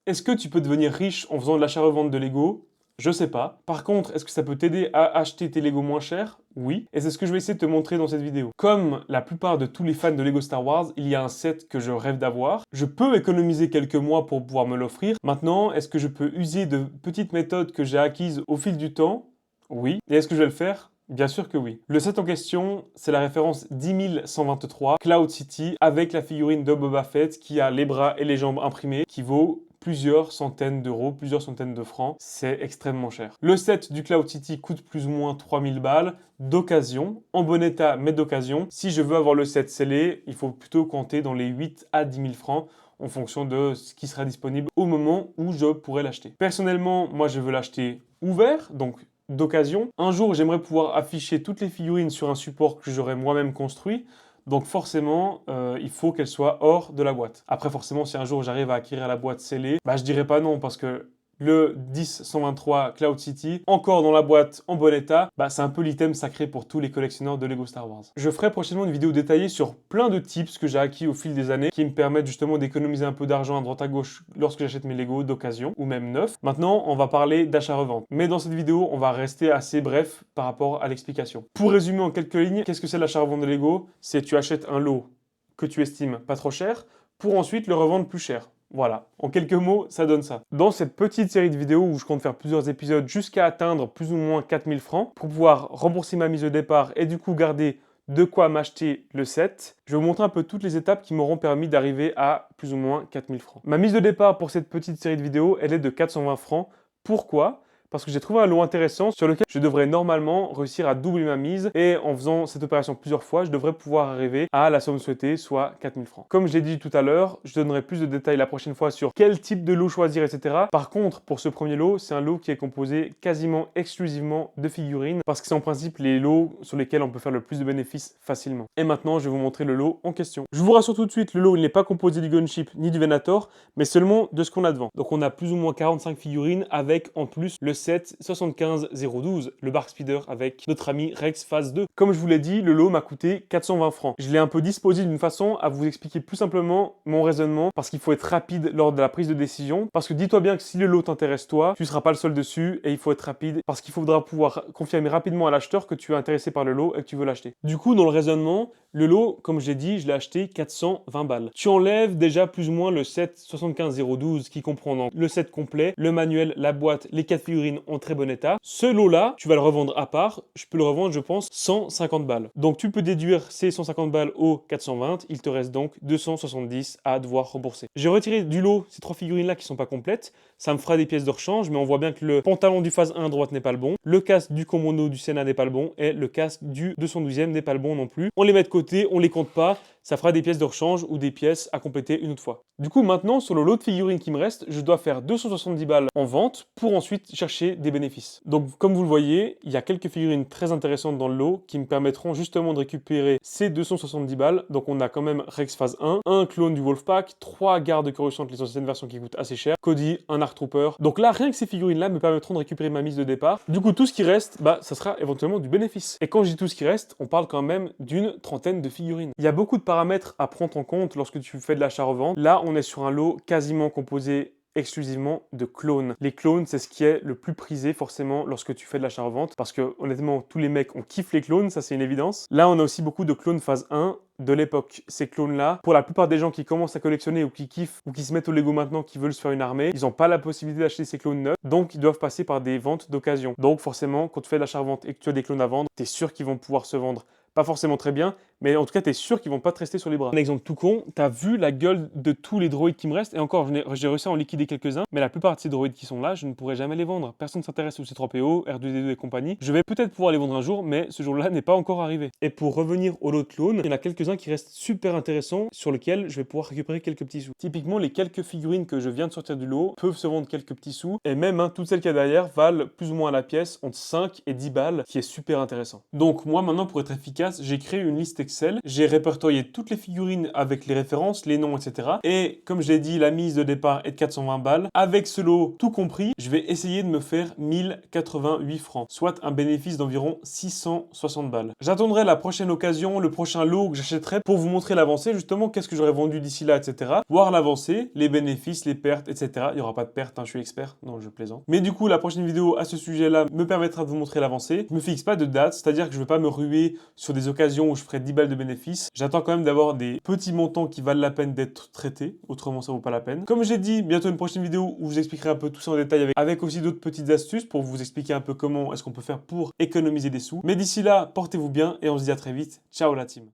Est-ce que tu peux devenir riche en faisant de l'achat-revente de Lego? Je sais pas. Par contre, est-ce que ça peut t'aider à acheter tes Lego moins chers? Oui. Et c'est ce que je vais essayer de te montrer dans cette vidéo. Comme la plupart de tous les fans de Lego Star Wars, il y a un set que je rêve d'avoir. Je peux économiser quelques mois pour pouvoir me l'offrir. Maintenant, est-ce que je peux user de petites méthodes que j'ai acquises au fil du temps? Oui. Et est-ce que je vais le faire? Bien sûr que oui. Le set en question, c'est la référence 10123 Cloud City avec la figurine de Boba Fett qui a les bras et les jambes imprimés qui vaut plusieurs centaines d'euros, plusieurs centaines de francs. C'est extrêmement cher. Le set du Cloud City coûte plus ou moins 3000 balles d'occasion, en bon état mais d'occasion. Si je veux avoir le set scellé, il faut plutôt compter dans les 8 à 10 000 francs en fonction de ce qui sera disponible au moment où je pourrais l'acheter. Personnellement, moi je veux l'acheter ouvert, donc d'occasion. Un jour, j'aimerais pouvoir afficher toutes les figurines sur un support que j'aurais moi-même construit. Donc forcément, il faut qu'elle soit hors de la boîte. Après, forcément, si un jour j'arrive à acquérir la boîte scellée, bah, je dirais pas non parce que le 10-123 Cloud City, encore dans la boîte en bon état, bah, c'est un peu l'item sacré pour tous les collectionneurs de Lego Star Wars. Je ferai prochainement une vidéo détaillée sur plein de tips que j'ai acquis au fil des années qui me permettent justement d'économiser un peu d'argent à droite à gauche lorsque j'achète mes Lego d'occasion ou même neufs. Maintenant, on va parler d'achat-revente. Mais dans cette vidéo, on va rester assez bref par rapport à l'explication. Pour résumer en quelques lignes, qu'est-ce que c'est l'achat-revente de Lego? C'est tu achètes un lot que tu estimes pas trop cher pour ensuite le revendre plus cher. Voilà, en quelques mots, ça donne ça. Dans cette petite série de vidéos où je compte faire plusieurs épisodes jusqu'à atteindre plus ou moins 4000 francs pour pouvoir rembourser ma mise de départ et du coup garder de quoi m'acheter le set, je vais vous montrer un peu toutes les étapes qui m'auront permis d'arriver à plus ou moins 4000 francs. Ma mise de départ pour cette petite série de vidéos, elle est de 420 francs. Pourquoi? Parce que j'ai trouvé un lot intéressant sur lequel je devrais normalement réussir à doubler ma mise et en faisant cette opération plusieurs fois, je devrais pouvoir arriver à la somme souhaitée, soit 4000 francs. Comme je l'ai dit tout à l'heure, je donnerai plus de détails la prochaine fois sur quel type de lot choisir, etc. Par contre, pour ce premier lot, c'est un lot qui est composé quasiment exclusivement de figurines parce que c'est en principe les lots sur lesquels on peut faire le plus de bénéfices facilement. Et maintenant, je vais vous montrer le lot en question. Je vous rassure tout de suite, le lot il n'est pas composé du Gunship ni du Venator, mais seulement de ce qu'on a devant. Donc on a plus ou moins 45 figurines avec en plus le set 75012, le Bark Speeder avec notre ami Rex Phase 2. Comme je vous l'ai dit, le lot m'a coûté 420 francs. Je l'ai un peu disposé d'une façon à vous expliquer plus simplement mon raisonnement parce qu'il faut être rapide lors de la prise de décision. Parce que dis-toi bien que si le lot t'intéresse toi, tu ne seras pas le seul dessus et il faut être rapide parce qu'il faudra pouvoir confirmer rapidement à l'acheteur que tu es intéressé par le lot et que tu veux l'acheter. Du coup, dans le raisonnement, le lot, comme je l'ai dit, je l'ai acheté 420 balles. Tu enlèves déjà plus ou moins le set 75012 qui comprend donc le set complet, le manuel, la boîte, les 4 figurines en très bon état. Ce lot-là, tu vas le revendre à part. Je peux le revendre, je pense, 150 balles. Donc tu peux déduire ces 150 balles aux 420. Il te reste donc 270 à devoir rembourser. J'ai retiré du lot ces 3 figurines-là qui ne sont pas complètes. Ça me fera des pièces de rechange, mais on voit bien que le pantalon du phase 1 à droite n'est pas le bon. Le casque du commando du Sénat n'est pas le bon. Et le casque du 212e n'est pas le bon non plus. On les met de côté, on les compte pas. Ça fera des pièces de rechange ou des pièces à compléter une autre fois. Du coup, maintenant, sur le lot de figurines qui me reste, je dois faire 270 balles en vente pour ensuite chercher des bénéfices. Donc, comme vous le voyez, il y a quelques figurines très intéressantes dans le lot qui me permettront justement de récupérer ces 270 balles. Donc, on a quand même Rex Phase 1, un clone du Wolfpack, 3 gardes coruscantes, les anciennes versions qui coûtent assez cher, Cody, un Arc Trooper. Donc là, rien que ces figurines-là me permettront de récupérer ma mise de départ. Du coup, tout ce qui reste, bah, ça sera éventuellement du bénéfice. Et quand je dis tout ce qui reste, on parle quand même d'une trentaine de figurines. Il y a beaucoup de paramètres à prendre en compte lorsque tu fais de l'achat-revente. Là, on est sur un lot quasiment composé exclusivement de clones. Les clones, c'est ce qui est le plus prisé forcément lorsque tu fais de l'achat-revente parce que honnêtement, tous les mecs, on kiffe les clones, ça c'est une évidence. Là, on a aussi beaucoup de clones phase 1 de l'époque. Ces clones-là, pour la plupart des gens qui commencent à collectionner ou qui kiffent ou qui se mettent au Lego maintenant, qui veulent se faire une armée, ils n'ont pas la possibilité d'acheter ces clones neufs, donc ils doivent passer par des ventes d'occasion. Donc forcément, quand tu fais de l'achat-revente et que tu as des clones à vendre, tu es sûr qu'ils vont pouvoir se vendre pas forcément très bien, mais en tout cas, tu es sûr qu'ils vont pas te rester sur les bras. Un exemple tout con, tu as vu la gueule de tous les droïdes qui me restent, et encore, j'ai réussi à en liquider quelques-uns, mais la plupart de ces droïdes qui sont là, je ne pourrai jamais les vendre. Personne ne s'intéresse au C3PO, R2D2 et compagnie. Je vais peut-être pouvoir les vendre un jour, mais ce jour-là n'est pas encore arrivé. Et pour revenir au lot de clones, il y en a quelques-uns qui restent super intéressants, sur lesquels je vais pouvoir récupérer quelques petits sous. Typiquement, les quelques figurines que je viens de sortir du lot peuvent se vendre quelques petits sous, et même toutes celles qu'il y a derrière valent plus ou moins à la pièce entre 5 et 10 balles, qui est super intéressant. Donc moi, maintenant, pour être efficace, j'ai créé une liste Excel Excel. J'ai répertorié toutes les figurines avec les références, les noms, etc. Et comme je l'ai dit, la mise de départ est de 420 balles. Avec ce lot tout compris, je vais essayer de me faire 1088 francs, soit un bénéfice d'environ 660 balles. J'attendrai la prochaine occasion, le prochain lot que j'achèterai pour vous montrer l'avancée, justement, qu'est-ce que j'aurais vendu d'ici là, etc. Voir l'avancée, les bénéfices, les pertes, etc. Il n'y aura pas de pertes, hein, je suis expert, non, je plaisante. Mais du coup, la prochaine vidéo à ce sujet-là me permettra de vous montrer l'avancée. Je me fixe pas de date, c'est-à-dire que je ne vais pas me ruer sur des occasions où je ferai 10 balles de bénéfices. J'attends quand même d'avoir des petits montants qui valent la peine d'être traités, autrement ça vaut pas la peine. Comme j'ai dit, bientôt une prochaine vidéo où je vous expliquerai un peu tout ça en détail avec aussi d'autres petites astuces pour vous expliquer un peu comment est-ce qu'on peut faire pour économiser des sous. Mais d'ici là, portez-vous bien et on se dit à très vite. Ciao la team!